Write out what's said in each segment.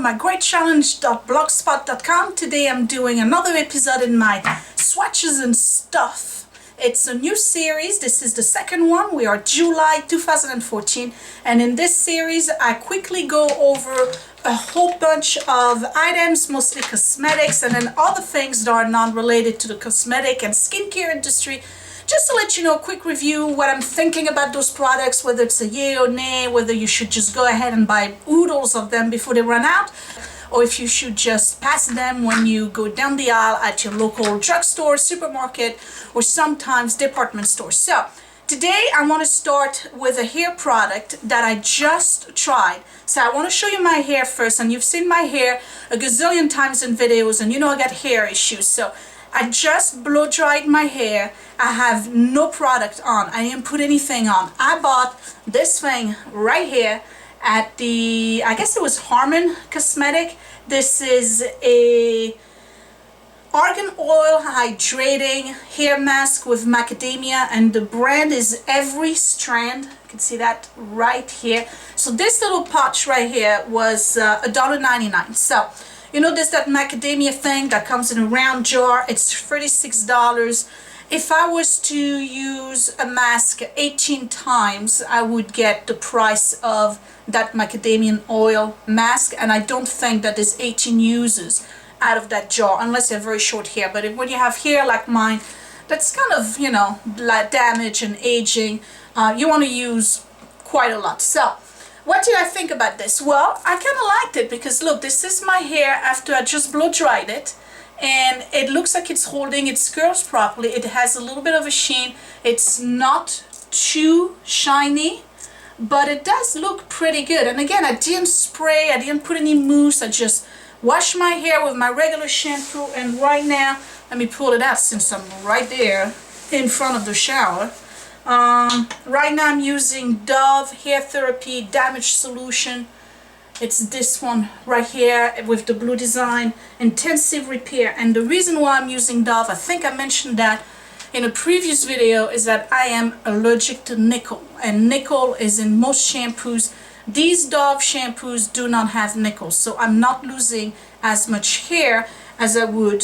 mygreatchallenge.blogspot.com. Today I'm doing another episode in my Swatches and Stuff. It's a new series. This is the second one. We are July 2014, and in this series I quickly go over a whole bunch of items, mostly cosmetics, and then other things that are non-related to the cosmetic and skincare industry. Just to let you know, a quick review, what I'm thinking about those products, whether it's a yay or nay, whether you should just go ahead and buy oodles of them before they run out, or if you should just pass them when you go down the aisle at your local drugstore, supermarket, or sometimes department store. So today I want to start with a hair product that I just tried. So I want to show you my hair first, and you've seen my hair a gazillion times in videos, and you know I got hair issues. So I just blow dried my hair. I have no product on. I didn't put anything on. I bought this thing right here at the, I guess it was Harmon Cosmetic. This is a argan oil hydrating hair mask with macadamia, and the brand is Every Strand. You can see that right here. So this little pouch right here was $1.99. So you know, there's that macadamia thing that comes in a round jar. It's $36. If I was to use a mask 18 times, I would get the price of that macadamia oil mask, and I don't think that there's 18 uses out of that jar, unless you have very short hair. But when you have hair like mine, that's kind of, you know, like damage and aging, you want to use quite a lot. So what did I think about this? Well, I kind of liked it because look, this is my hair after I just blow dried it, and it looks like it's holding its curls properly. It has a little bit of a sheen. It's not too shiny, but it does look pretty good. And again, I didn't spray, I didn't put any mousse. I just washed my hair with my regular shampoo, and right now, let me pull it out since I'm right there in front of the shower. Right now I'm using Dove Hair Therapy Damage Solution. It's this one right here with the blue design, Intensive Repair. And the reason why I'm using Dove, I think I mentioned that in a previous video, is that I am allergic to nickel, and nickel is in most shampoos. These Dove shampoos do not have nickel, so I'm not losing as much hair as I would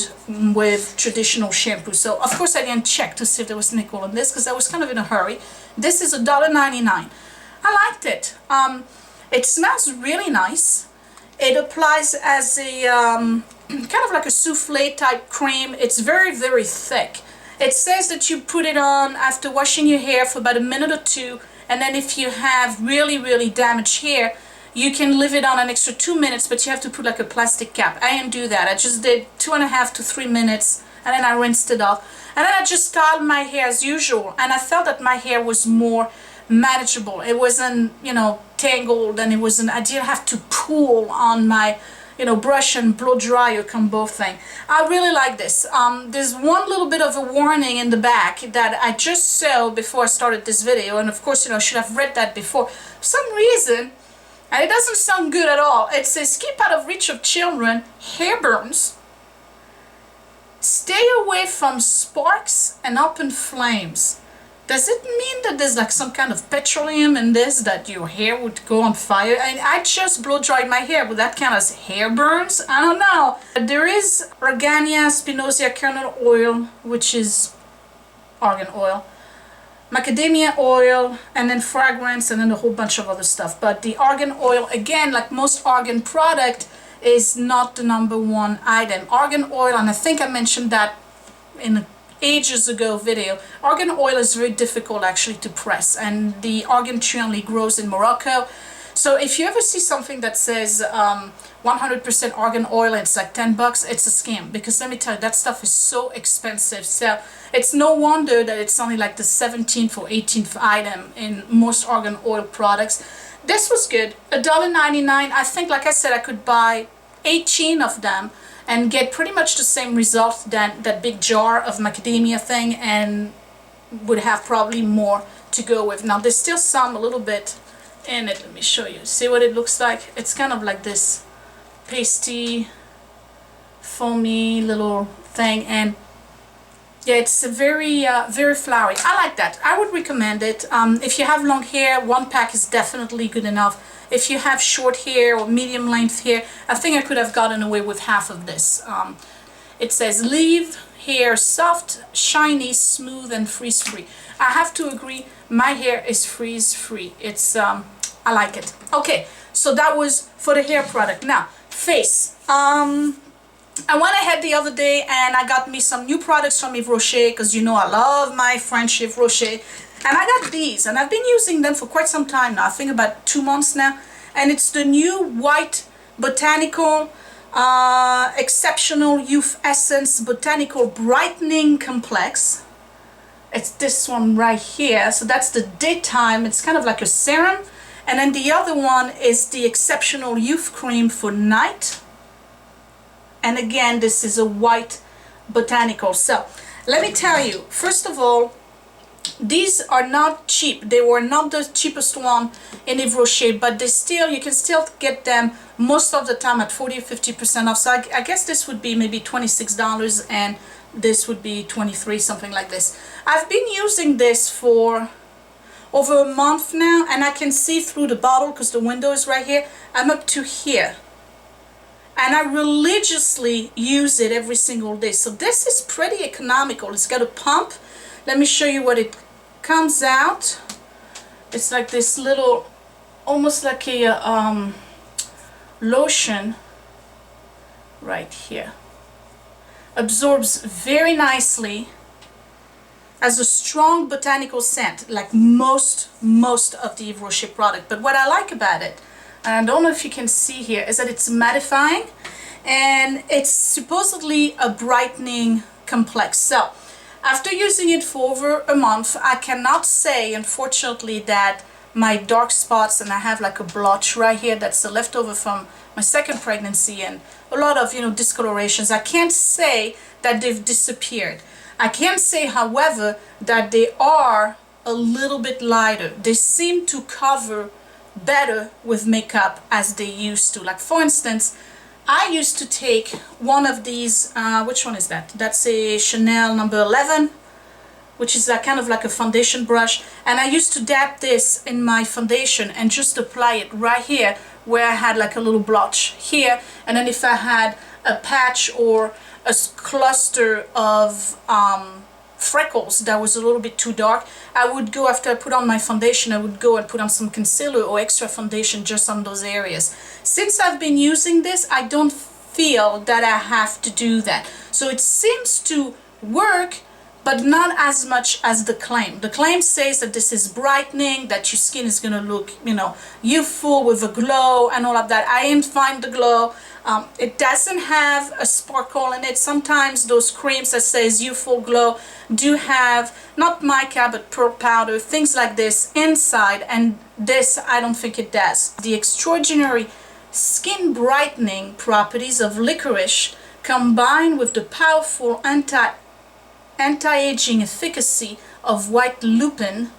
with traditional shampoo. So of course I didn't check to see if there was nickel in this because I was kind of in a hurry. This is $1.99. I liked it. It smells really nice. It applies as a kind of like a souffle type cream. It's very, very thick. It says that you put it on after washing your hair for about a minute or two, and then if you have really, really damaged hair, you can leave it on an extra 2 minutes, but you have to put like a plastic cap. I didn't do that. I just did 2.5 to 3 minutes, and then I rinsed it off. And then I just styled my hair as usual, and I felt that my hair was more manageable. It wasn't, you know, tangled, and it wasn't, I didn't have to pull on my, you know, brush and blow dryer combo thing. I really like this. There's one little bit of a warning in the back that I just saw before I started this video, and of course, you know, I should have read that before. For some reason, and it doesn't sound good at all. It says, keep out of reach of children, hair burns. Stay away from sparks and open flames. Does it mean that there's like some kind of petroleum in this, that your hair would go on fire? And I just blow dried my hair. Would that count as hair burns? I don't know. There is Argania Spinosia kernel oil, which is argan oil, macadamia oil, and then fragrance, and then a whole bunch of other stuff. But the argan oil, again, like most argan product, is not the #1 item. Argan oil, and I think I mentioned that in an ages ago video, argan oil is very difficult actually to press, and the argan tree only grows in Morocco. So if you ever see something that says 100% argan oil and it's like $10, it's a scam, because let me tell you, that stuff is so expensive. So it's no wonder that it's only like the 17th or 18th item in most argan oil products. This was good. $1.99. I think, like I said, I could buy 18 of them and get pretty much the same result than that big jar of macadamia thing, and would have probably more to go with. Now there's still some a little bit in it. Let me show you. See what it looks like? It's kind of like this pasty, foamy little thing, and yeah, it's a very very flowery. I like that. I would recommend it. If you have long hair, one pack is definitely good enough. if you have short hair or medium length hair, I think I could have gotten away with half of this. It says leave hair soft, shiny, smooth and freeze free. I have to agree, my hair is freeze free. It's I like it. Okay, so that was for the hair product. Now face. I went ahead the other day and I got me some new products from Yves Rocher, because you know I love my French Yves Rocher. And I got these, and I've been using them for quite some time now. I think about 2 months now. And it's the new White Botanical Exceptional Youth Essence Botanical Brightening Complex. It's this one right here. So that's the daytime. It's kind of like a serum. And then the other one is the Exceptional Youth Cream for night. And again, this is a White Botanical. So let me tell you, first of all, these are not cheap. They were not the cheapest one in Yves Rocher, but they still, you can still get them most of the time at 40 or 50% off. So I guess this would be maybe $26 and this would be $23, something like this. I've been using this for over a month now, and I can see through the bottle because the window is right here. I'm up to here. And I religiously use it every single day. So this is pretty economical. It's got a pump. Let me show you what it comes out. It's like this little, almost like a lotion right here. Absorbs very nicely. Has a strong botanical scent, like most of the Yves Rocher product. But what I like about it, and I don't know if you can see here, is that it's mattifying and it's supposedly a brightening complex. So after using it for over a month, I cannot say, unfortunately, that my dark spots, and I have like a blotch right here that's a leftover from my second pregnancy and a lot of, you know, discolorations. I can't say that they've disappeared. I can say, however, that they are a little bit lighter. They seem to cover better with makeup as they used to. Like, for instance, I used to take one of these, which one is that? That's a Chanel number 11, which is kind of like a foundation brush. And I used to dab this in my foundation and just apply it right here where I had like a little blotch here. And then if I had a patch or a cluster of freckles that was a little bit too dark, I would go, after I put on my foundation, I would go and put on some concealer or extra foundation just on those areas. Since I've been using this, I don't feel that I have to do that. So it seems to work, but not as much as the claim. The claim says that this is brightening, that your skin is gonna look, you know, youthful with a glow and all of that. I didn't find the glow. It doesn't have a sparkle in it. Sometimes those creams that says youthful glow do have not mica but pearl powder, things like this inside, and this I don't think it does. The extraordinary skin brightening properties of licorice combined with the powerful anti-aging efficacy of white lupin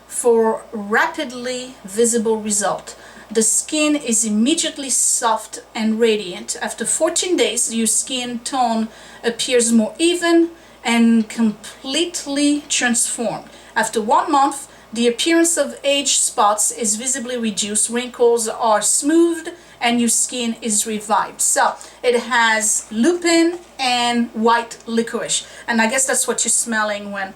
for rapidly visible result. The skin is immediately soft and radiant. After 14 days, your skin tone appears more even and completely transformed. After 1 month, the appearance of age spots is visibly reduced, wrinkles are smoothed, and your skin is revived. So it has lupin and white licorice. And I guess that's what you're smelling when,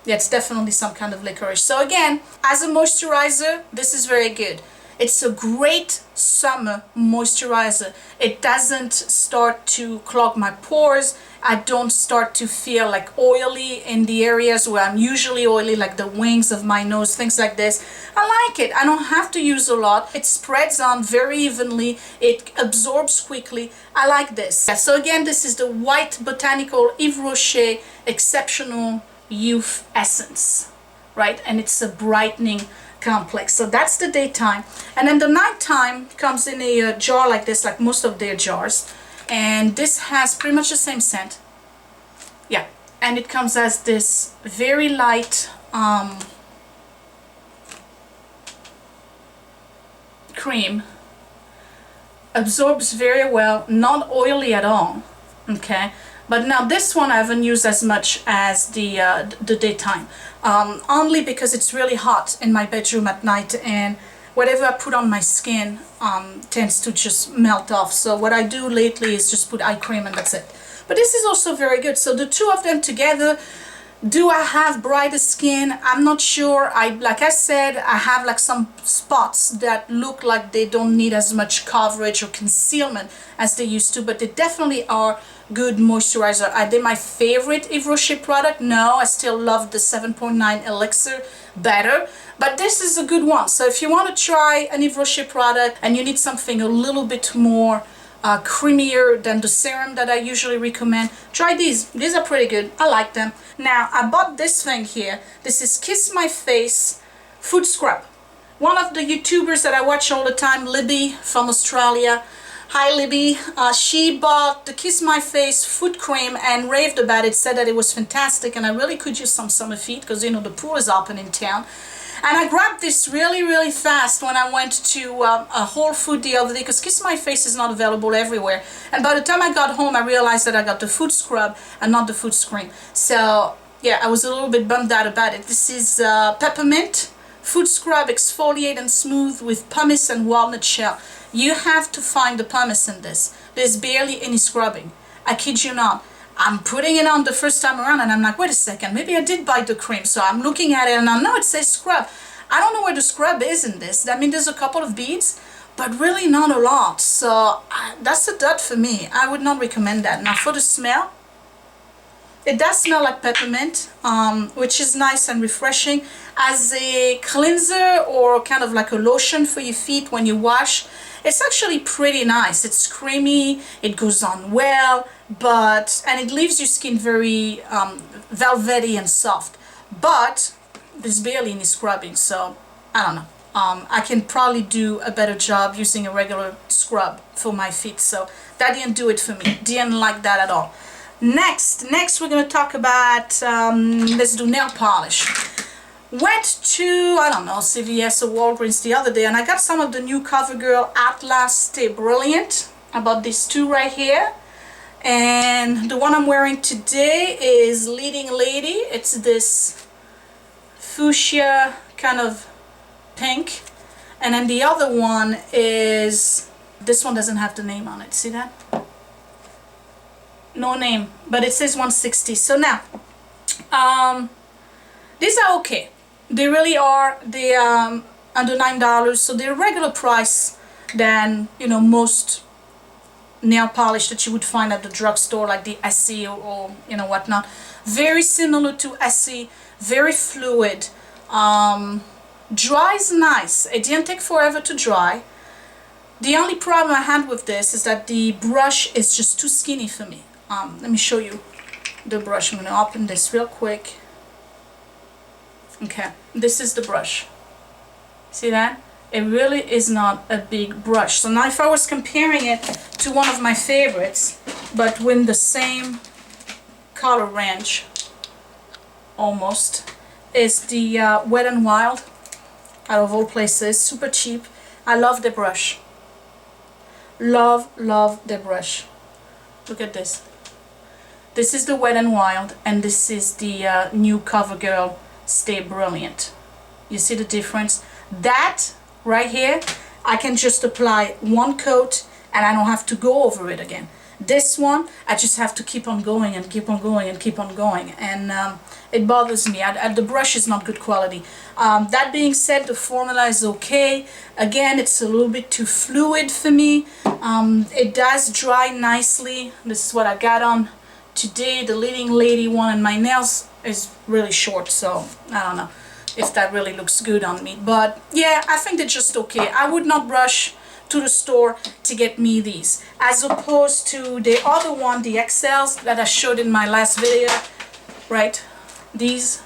yeah, it's definitely some kind of licorice. So again, as a moisturizer, this is very good. It's a great summer moisturizer. It doesn't start to clog my pores. I don't start to feel like oily in the areas where I'm usually oily, like the wings of my nose, things like this. I like it. I don't have to use a lot. It spreads on very evenly. It absorbs quickly. I like this. So again, this is the White Botanical Yves Rocher Exceptional Youth Essence, right? And it's a brightening complex. So that's the daytime, and then the nighttime comes in a jar like this, like most of their jars, and this has pretty much the same scent. Yeah, and it comes as this very light cream, absorbs very well, not oily at all. Okay, but now this one I haven't used as much as the daytime, only because it's really hot in my bedroom at night, and whatever I put on my skin tends to just melt off. So what I do lately is just put eye cream and that's it. But this is also very good. So the two of them together, do I have brighter skin? I'm not sure. Like I said, I have like some spots that look like they don't need as much coverage or concealment as they used to, but they definitely are good moisturizer. Are they my favorite Yves Rocher product? No, I still love the 7.9 Elixir better, but this is a good one. So if you want to try an Yves Rocher product and you need something a little bit more creamier than the serum that I usually recommend, try these. These are pretty good. I like them. Now I bought this thing here. This is Kiss My Face Foot Scrub. One of the YouTubers that I watch all the time, Libby from Australia. Hi Libby. She bought the Kiss My Face foot cream and raved about it, said that it was fantastic, and I really could use some summer feet because, you know, the pool is open in town. And I grabbed this really fast when I went to a Whole Food the other day, because Kiss My Face is not available everywhere. And by the time I got home, I realized that I got the foot scrub and not the foot cream. So yeah, I was a little bit bummed out about it. This is peppermint foot scrub, exfoliate and smooth with pumice and walnut shell. You have to find the pumice in this. There's barely any scrubbing. I kid you not. I'm putting it on the first time around and I'm like, wait a second, maybe I did buy the cream. So I'm looking at it and I know it says scrub. I don't know where the scrub is in this. I mean, there's a couple of beads, but really not a lot. So that's a dud for me. I would not recommend that. Now for the smell, it does smell like peppermint, which is nice and refreshing. As a cleanser or kind of like a lotion for your feet when you wash, it's actually pretty nice. It's creamy, it goes on well, and it leaves your skin very velvety and soft. But there's barely any scrubbing, so I don't know. I can probably do a better job using a regular scrub for my feet, so that didn't do it for me. Didn't like that at all. Next we're going to talk about, let's do nail polish. Went to, I don't know, CVS or Walgreens the other day and I got some of the new CoverGirl Atlas Stay Brilliant. I bought these two right here. And the one I'm wearing today is Leading Lady. It's this fuchsia kind of pink. And then the other one is, this one doesn't have the name on it. See that? No name, but it says 160. So now, these are okay. They really are. They under $9, so they're regular price than, you know, most nail polish that you would find at the drugstore, like the Essie or you know whatnot. Very similar to Essie, very fluid. Dries nice. It didn't take forever to dry. The only problem I had with this is that the brush is just too skinny for me. Let me show you the brush. I'm going to open this real quick. Okay, this is the brush. See that? It really is not a big brush. So now if I was comparing it to one of my favorites, but with the same color range, almost, is the Wet n Wild, out of all places, super cheap. I love the brush. Love the brush. Look at this. This is the Wet n Wild, and this is the new CoverGirl Stay Brilliant. You see the difference? That right here, I can just apply one coat and I don't have to go over it again. This one, I just have to keep on going and keep on going and keep on going, and it bothers me. The brush is not good quality. That being said, the formula is okay. Again, it's a little bit too fluid for me. It does dry nicely. This is what I got on today, the Leading Lady one, and my nails is really short, so I don't know if that really looks good on me. But yeah, I think they're just okay. I would not rush to the store to get me these, as opposed to the other one, the XLs that I showed in my last video, right? These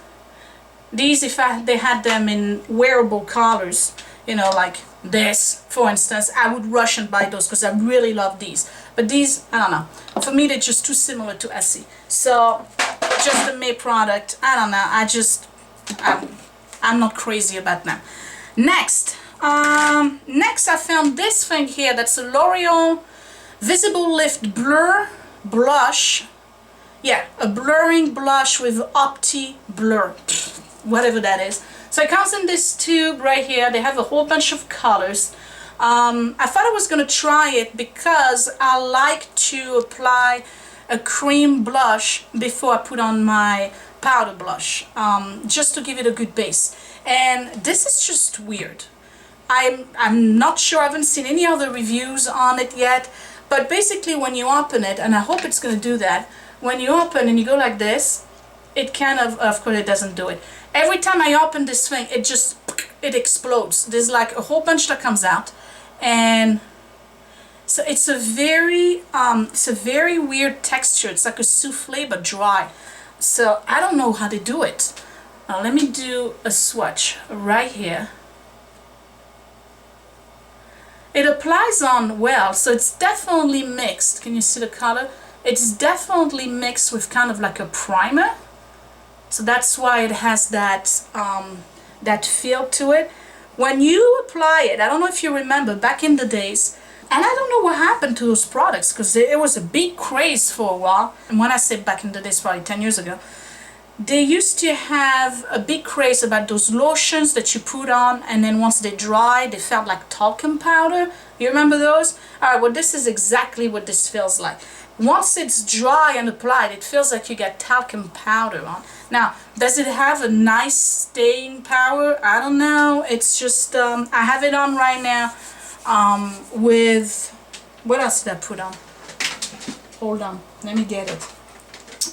if they had them in wearable colors, you know, like this for instance, I would rush and buy those because I really love these. But these, I don't know, for me they're just too similar to Essie. So just a May product, I don't know, I'm not crazy about them. Next I found this thing here. That's a L'Oreal Visible Lift Blur Blush. Yeah, a blurring blush with Opti Blur, whatever that is. So it comes in this tube right here. They have a whole bunch of colors. I thought I was going to try it because I like to apply a cream blush before I put on my powder blush, just to give it a good base. And this is just weird. I'm not sure, I haven't seen any other reviews on it yet, but basically when you open it, and I hope it's going to do that, when you open and you go like this, it kind of course it doesn't do it. Every time I open this thing, it explodes. There's like a whole bunch that comes out, and so it's a very weird texture. It's like a souffle but dry. So I don't know how to do it. Let me do a swatch right here. It applies on well, so it's definitely mixed. Can you see the color? It's definitely mixed with kind of like a primer. So that's why it has that that feel to it. When you apply it, I don't know if you remember back in the days, and I don't know what happened to those products, because it was a big craze for a while. And when I say back in the days, probably 10 years ago, they used to have a big craze about those lotions that you put on, and then once they dry, they felt like talcum powder. You remember those? Alright, well this is exactly what this feels like. Once it's dry and applied, it feels like you get talcum powder on. Now, does it have a nice staying power? I don't know. It's just, I have it on right now with, what else did I put on? Hold on, let me get it.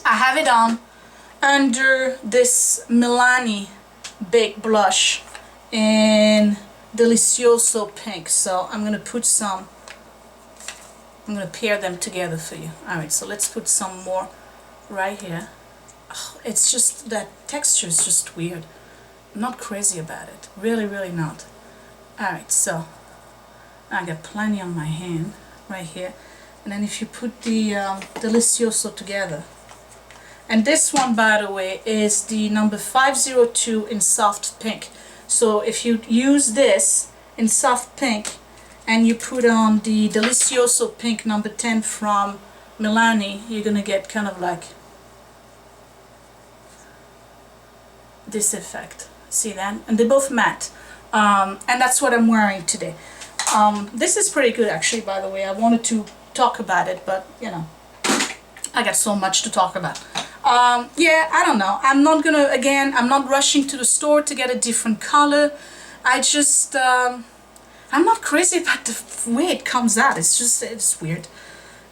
I have it on under this Milani Baked Blush in Delicioso Pink. So I'm going to put some, I'm going to pair them together for you. Alright, so let's put some more right here. Oh, it's just, that texture is just weird. I'm not crazy about it. Really, really not. Alright, so I got plenty on my hand right here. And then if you put the Delicioso together. And this one, by the way, is the number 502 in soft pink. So if you use this in soft pink and you put on the Delicioso pink number 10 from Milani, you're gonna get kind of like this effect. See that? And they're both matte. And that's what I'm wearing today. This is pretty good actually, by the way. I wanted to talk about it, but you know, I got so much to talk about. Yeah, I don't know. I'm not gonna, again, I'm not rushing to the store to get a different color. I just, I'm not crazy about the way it comes out. It's just, it's weird.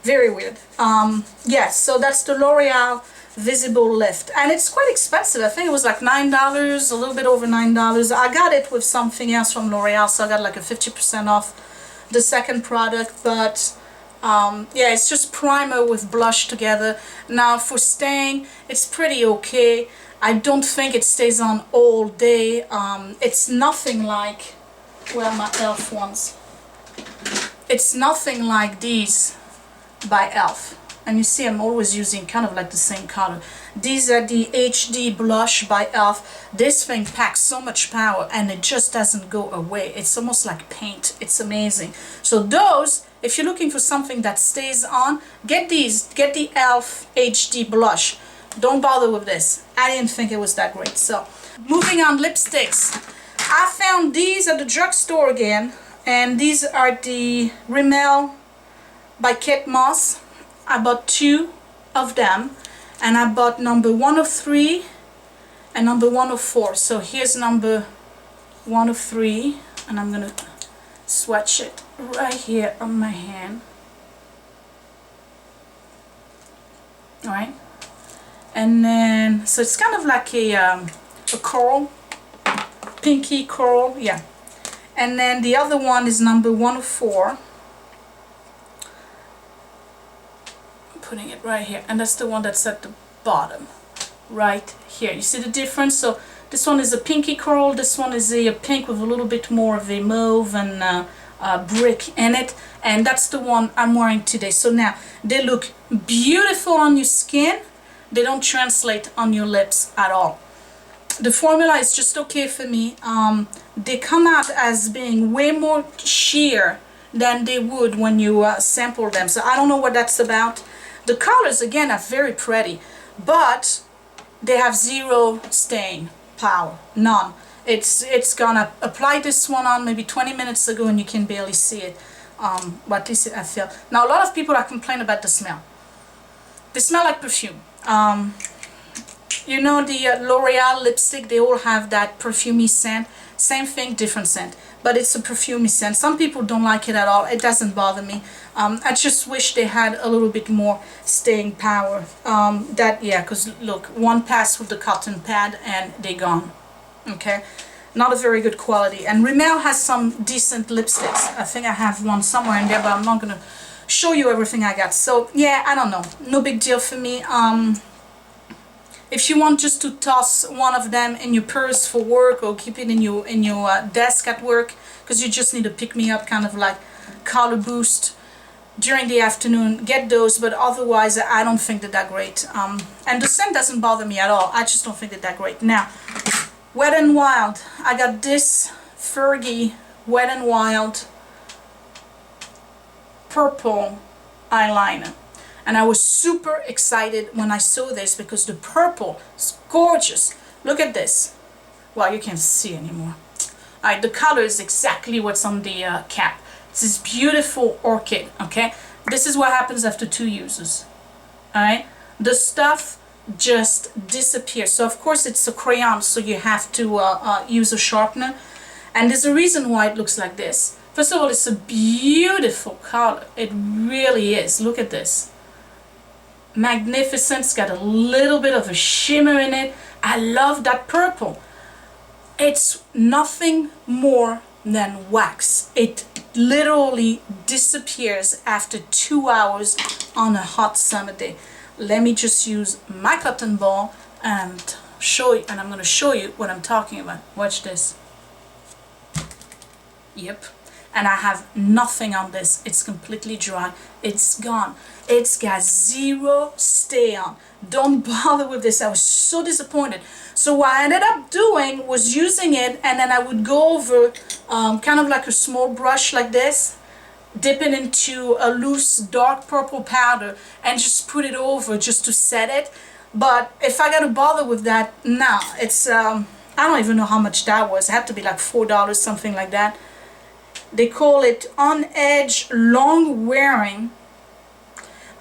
Very weird. Yeah, so that's the L'Oreal Visible Lift. And it's quite expensive. I think it was like $9, a little bit over $9. I got it with something else from L'Oreal, so I got like a 50% off the second product, but yeah, it's just primer with blush together. Now for staying, it's pretty okay. I don't think it stays on all day. It's nothing like, where are my e.l.f. ones? It's nothing like these by e.l.f. And you see I'm always using kind of like the same color. These are the HD Blush by e.l.f. This thing packs so much power and it just doesn't go away. It's almost like paint. It's amazing. So those, if you're looking for something that stays on, get these. Get the e.l.f. HD Blush. Don't bother with this. I didn't think it was that great. So moving on, lipsticks. I found these at the drugstore again. And these are the Rimmel by Kate Moss. I bought 2 of them, and I bought number 103 and number 104. So here's number 103, and I'm gonna swatch it right here on my hand. Alright, and then so it's kind of like a coral, pinky coral, yeah. And then the other one is number 104. Putting it right here, and that's the one that's at the bottom right here. You see the difference? So this one is a pinky coral, this one is a pink with a little bit more of a mauve and brick in it, and that's the one I'm wearing today. So now they look beautiful on your skin, they don't translate on your lips at all. The formula is just okay for me. They come out as being way more sheer than they would when you sample them, so I don't know what that's about. The colors, again, are very pretty, but they have zero staying power, none. It's gonna apply this one on maybe 20 minutes ago and you can barely see it. But at least I feel. Now a lot of people are complaining about the smell. They smell like perfume. You know the L'Oreal lipstick, they all have that perfumey scent. Same thing, different scent. But it's a perfumey scent. Some people don't like it at all. It doesn't bother me. I just wish they had a little bit more staying power. Yeah, because look, one pass with the cotton pad and they're gone. Okay, not a very good quality. And Rimmel has some decent lipsticks. I think I have one somewhere in there, but I'm not gonna show you everything I got. So yeah, I don't know, no big deal for me. If you want just to toss one of them in your purse for work, or keep it in your desk at work, because you just need to pick me up, kind of like color boost during the afternoon, get those. But otherwise I don't think that they're great. And the scent doesn't bother me at all. I just don't think that they're great. Now, Wet n Wild, I got this Fergie Wet n Wild purple eyeliner, and I was super excited when I saw this because the purple is gorgeous. Look at this. Well, you can't see anymore. Alright, the color is exactly what's on the cap. It's this beautiful orchid. Okay, this is what happens after 2 uses. Alright, the stuff just disappears. So of course it's a crayon, so you have to use a sharpener, and there's a reason why it looks like this. First of all, it's a beautiful color. It really is. Look at this. Magnificent. It's got a little bit of a shimmer in it. I love that purple. It's nothing more than wax. It literally disappears after 2 hours on a hot summer day. Let me just use my cotton ball and show you, and I'm going to show you what I'm talking about. Watch this. Yep. And I have nothing on this. It's completely dry. It's gone. It's got zero stay on. Don't bother with this. I was so disappointed. So what I ended up doing was using it, and then I would go over kind of like a small brush like this, dip it into a loose dark purple powder and just put it over just to set it. But if I gotta bother with that, no, it's I don't even know how much that was. It had to be like $4, something like that. They call it On Edge Long Wearing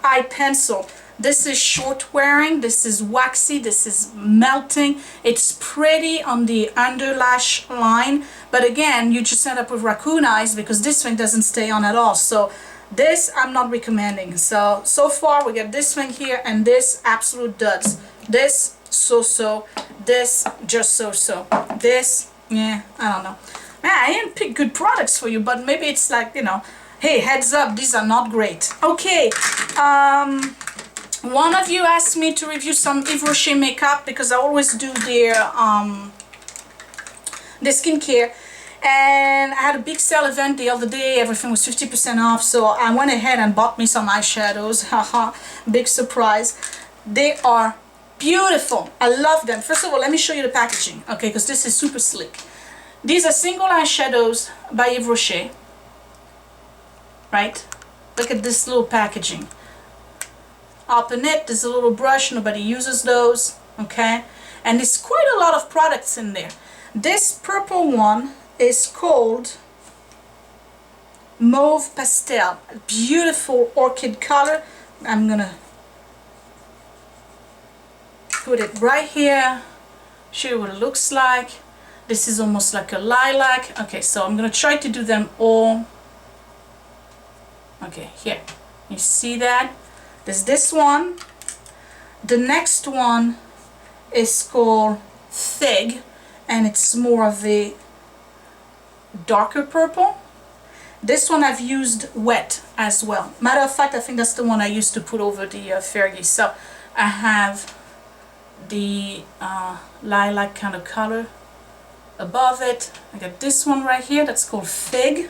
Eye Pencil. This is short wearing, this is waxy, this is melting. It's pretty on the under lash line, but again, you just end up with raccoon eyes because this thing doesn't stay on at all. So this I'm not recommending. So far we got this thing here and this absolute duds. This so-so, this just so-so. This, yeah, I don't know. Man, I didn't pick good products for you, but maybe it's like, you know, hey, heads up, these are not great. Okay, one of you asked me to review some Yves Rocher makeup because I always do their skincare, and I had a big sale event the other day. Everything was 50% off, so I went ahead and bought me some eyeshadows. Haha, big surprise. They are beautiful. I love them. First of all, let me show you the packaging, okay, because this is super sleek. These are single eyeshadows by Yves Rocher, right? Look at this little packaging. Open it, there's a little brush, nobody uses those, okay? And there's quite a lot of products in there. This purple one is called Mauve Pastel. Beautiful orchid color. I'm gonna put it right here, show you what it looks like. This is almost like a lilac. Okay, so I'm gonna try to do them all. Okay, here, you see that? There's this one. The next one is called Fig, and it's more of a darker purple. This one I've used wet as well. Matter of fact, I think that's the one I used to put over the Fergie. So I have the lilac kind of color above it. I got this one right here that's called Fig.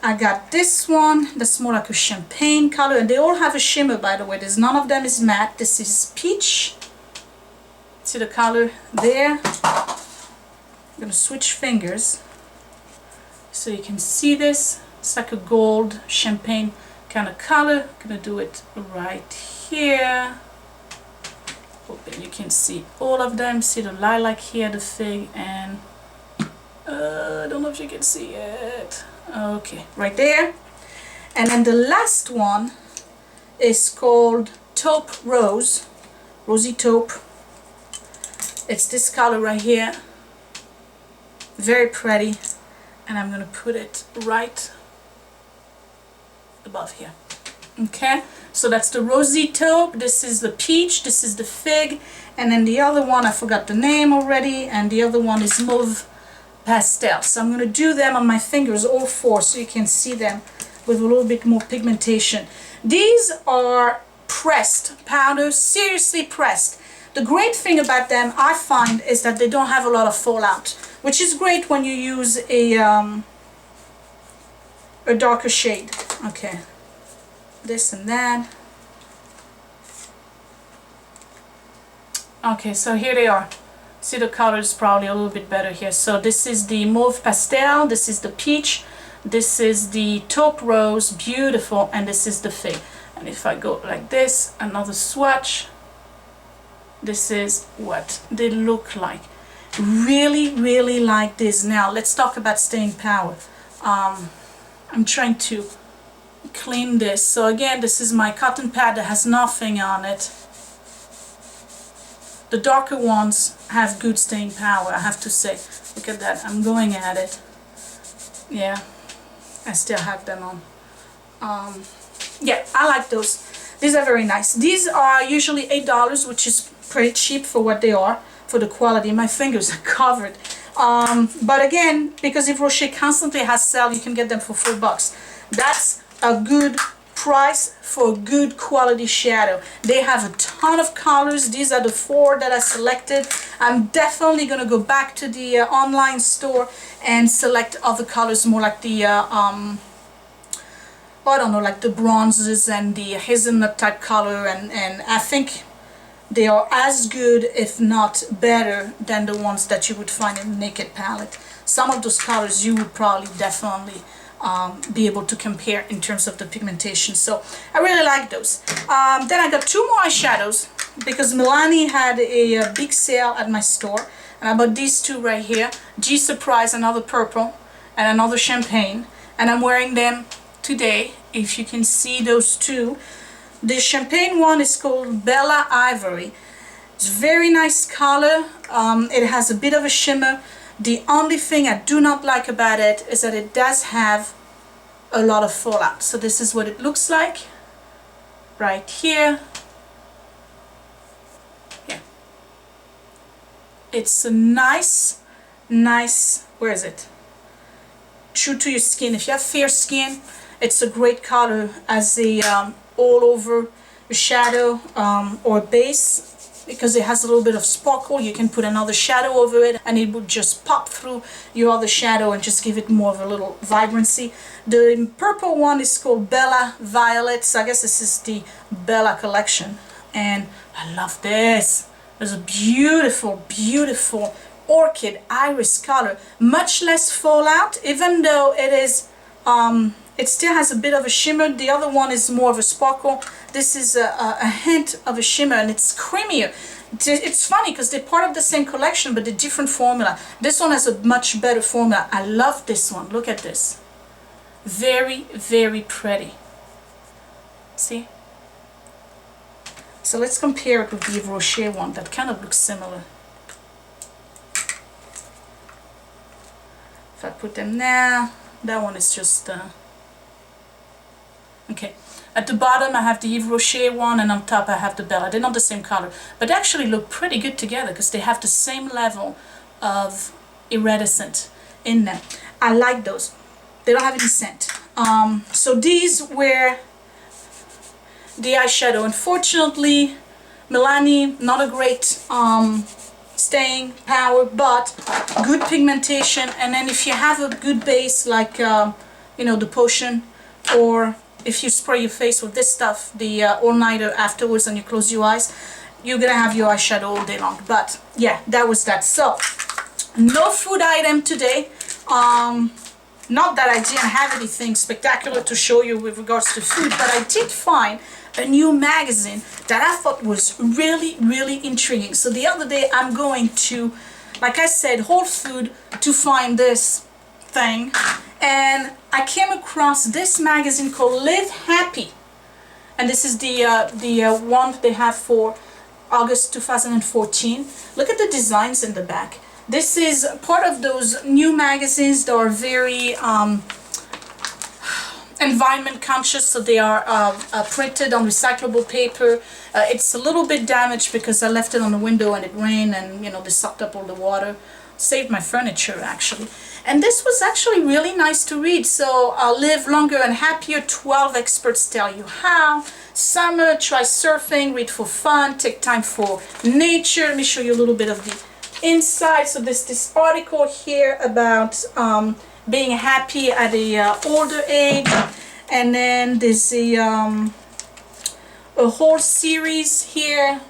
I got this one that's more like a champagne color, and they all have a shimmer, by the way. There's none of them is matte. This is peach. See the color there? I'm gonna switch fingers so you can see this. It's like a gold champagne kind of color. I'm gonna do it right here. Hoping you can see all of them. See the lilac here, the fig, and I don't know if you can see it. Okay, right there. And then the last one is called Taupe Rose, Rosy Taupe. It's this color right here, very pretty, and I'm gonna put it right above here. Okay, so that's the Rosy Taupe, this is the peach, this is the fig, and then the other one, I forgot the name already, and the other one is Mauve Pastel. So I'm gonna do them on my fingers, all four, so you can see them with a little bit more pigmentation. These are pressed powders, seriously pressed. The great thing about them, I find, is that they don't have a lot of fallout, which is great when you use a darker shade. Okay, this and that. Okay, so here they are. See, the color is probably a little bit better here. So this is the Mauve Pastel, this is the peach, this is the Taupe Rose, beautiful, and this is the fig. And if I go like this, another swatch, this is what they look like. Really, really like this. Now let's talk about staying power. I'm trying to clean this. So again, this is my cotton pad that has nothing on it. The darker ones have good staying power, I have to say. Look at that, I'm going at it. Yeah, I still have them on. Yeah, I like those. These are very nice. These are usually $8, which is pretty cheap for what they are, for the quality. My fingers are covered. But again, because Yves Rocher constantly has sale, you can get them for $4. That's a good price for a good quality shadow. They have a ton of colors. These are the 4 that I selected. I'm definitely gonna go back to the online store and select other colors, more like the I don't know, like the bronzes and the hazelnut type color, and I think they are as good, if not better, than the ones that you would find in the Naked palette. Some of those colors you would probably definitely be able to compare in terms of the pigmentation. So I really like those. Then I got 2 more eyeshadows because Milani had a big sale at my store, and I bought these 2 right here. G Surprise, another purple, and another champagne, and I'm wearing them today. If you can see those 2. The champagne one is called Bella Ivory. It's very nice color. It has a bit of a shimmer. The only thing I do not like about it is that it does have a lot of fallout. So this is what it looks like right here. Yeah, it's a nice, where is it? True to your skin. If you have fair skin, it's a great color as a all over your shadow or base, because it has a little bit of sparkle. You can put another shadow over it and it would just pop through your other shadow and just give it more of a little vibrancy. The purple one is called Bella Violet, so I guess this is the Bella collection, and I love this. There's a beautiful, beautiful orchid iris color, much less fallout, even though it is it still has a bit of a shimmer. The other one is more of a sparkle. This is a hint of a shimmer, and it's creamier. It's funny because they're part of the same collection, but they're different formula. This one has a much better formula. I love this one. Look at this. Very, very pretty. See? So let's compare it with the Yves Rocher one. That kind of looks similar. If I put them there, that one is just... Okay, at the bottom I have the Yves Rocher one, and on top I have the Bella. They're not the same color, but they actually look pretty good together because they have the same level of iridescent in them. I like those. They don't have any scent. So these were the eyeshadow. Unfortunately, Milani, not a great staying power, but good pigmentation. And then if you have a good base like you know, the potion, or if you spray your face with this stuff, the all-nighter afterwards, and you close your eyes, you're gonna have your eyeshadow all day long. But yeah, that was that. So no food item today. Not that I didn't have anything spectacular to show you with regards to food, but I did find a new magazine that I thought was really, really intriguing. So the other day I'm going to, like I said, Whole Foods to find this thing, and I came across this magazine called Live Happy, and this is the one they have for August 2014. Look at the designs in the back. This is part of those new magazines that are very environment conscious, so they are printed on recyclable paper. It's a little bit damaged because I left it on the window and it rained, and you know, they sucked up all the water. Saved my furniture actually. And this was actually really nice to read. So live longer and happier, 12 experts tell you how. Summer, try surfing, read for fun, take time for nature. Let me show you a little bit of the inside. So there's this article here about being happy at a older age, and then there's a whole series here,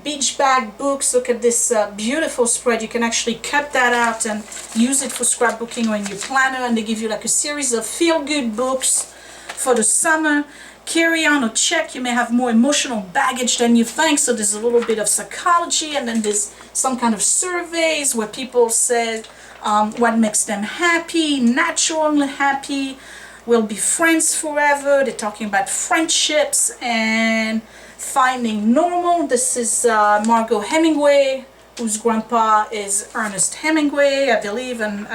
beach bag books. Look at this beautiful spread. You can actually cut that out and use it for scrapbooking or in your planner, and they give you like a series of feel-good books for the summer. Carry on or check, you may have more emotional baggage than you think. So there's a little bit of psychology, and then there's some kind of surveys where people say what makes them happy, naturally happy, will be friends forever. They're talking about friendships and finding normal. This is Margot Hemingway, whose grandpa is Ernest Hemingway, I believe, and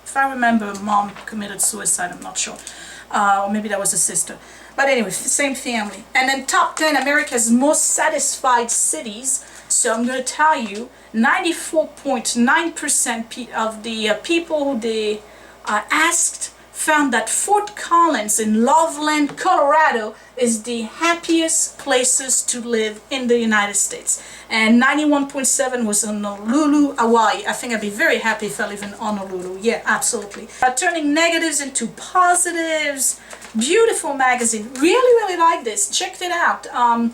if I remember, mom committed suicide, I'm not sure, or maybe that was a sister. But anyway, same family. And then top 10 America's most satisfied cities. So I'm going to tell you, 94.9% of the people who they asked found that Fort Collins in Loveland, Colorado is the happiest places to live in the United States. And 91.7 was in Honolulu, Hawaii. I think I'd be very happy if I live in Honolulu. Yeah, absolutely. Turning negatives into positives. Beautiful magazine. Really, really like this. Checked it out. I'm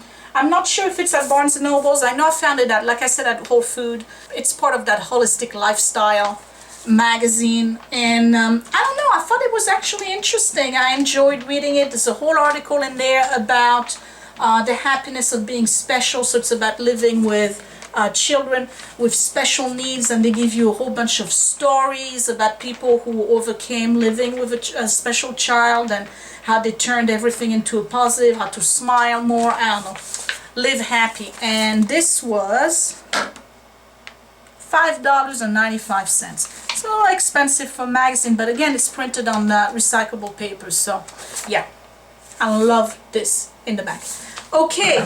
not sure if it's at Barnes & Nobles. I know I found it at, like I said, at Whole Foods. It's part of that holistic lifestyle magazine, and I don't know, I thought it was actually interesting. I enjoyed reading it. There's a whole article in there about the happiness of being special. So it's about living with children with special needs, and they give you a whole bunch of stories about people who overcame living with a special child and how they turned everything into a positive, how to smile more. I don't know. Live Happy. And this was $5.95. It's a little expensive for a magazine, but again, it's printed on recyclable paper. So yeah, I love this in the back. Okay,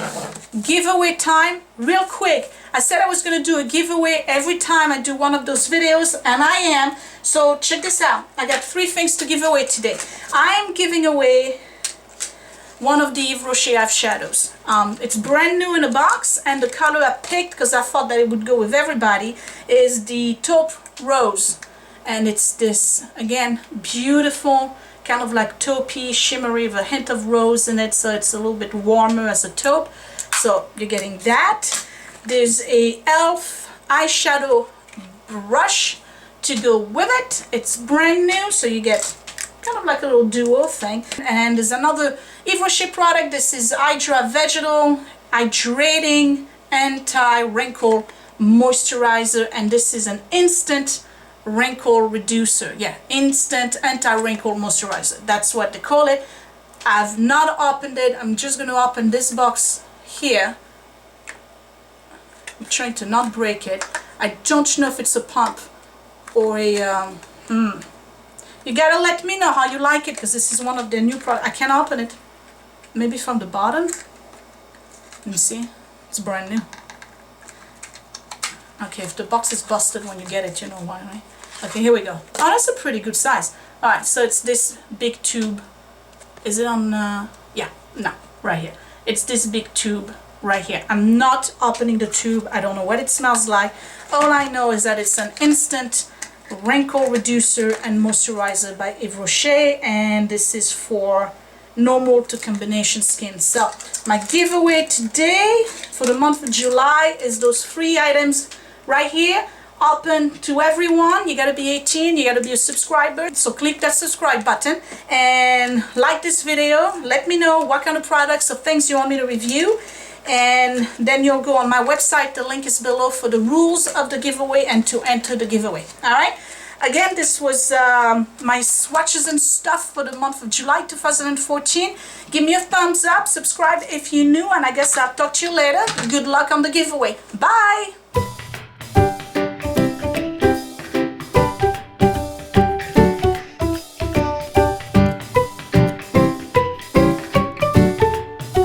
giveaway time, real quick. I said I was going to do a giveaway every time I do one of those videos, and I am. So check this out. I got 3 things to give away today. I am giving away one of the Yves Rocher Eyeshadows. It's brand new in a box, and the color I picked, because I thought that it would go with everybody, is the taupe rose. And it's this, again, beautiful, kind of like taupey, shimmery, with a hint of rose in it, so it's a little bit warmer as a taupe. So you're getting that. There's a e.l.f. eyeshadow brush to go with it. It's brand new, so you get kind of like a little duo thing. And there's another Yves Rocher product. This is Hydra Vegetal Hydrating Anti-Wrinkle Moisturizer, and this is an instant wrinkle reducer. Yeah, instant anti-wrinkle moisturizer. That's what they call it. I've not opened it. I'm just going to open this box here. I'm trying to not break it. I don't know if it's a pump or a you gotta let me know how you like it, because this is one of their new products. I can't open it. Maybe from the bottom. Let me see. It's brand new. Okay, if the box is busted when you get it, you know why, right? Okay, here we go. Oh, that's a pretty good size. Alright, so it's this big tube. Is it on, yeah, no, right here. It's this big tube right here. I'm not opening the tube. I don't know what it smells like. All I know is that it's an instant wrinkle reducer and moisturizer by Yves Rocher, and this is for normal to combination skin. So my giveaway today for the month of July is those 3 items right here. open to everyone. You gotta be 18, you gotta be a subscriber, so click that subscribe button and like this video. Let me know what kind of products or things you want me to review, and then you'll go on my website. The link is below for the rules of the giveaway and to enter the giveaway. All right, again, this was my swatches and stuff for the month of July 2014. Give me a thumbs up, subscribe if you're new, and I guess I'll talk to you later. Good luck on the giveaway. Bye.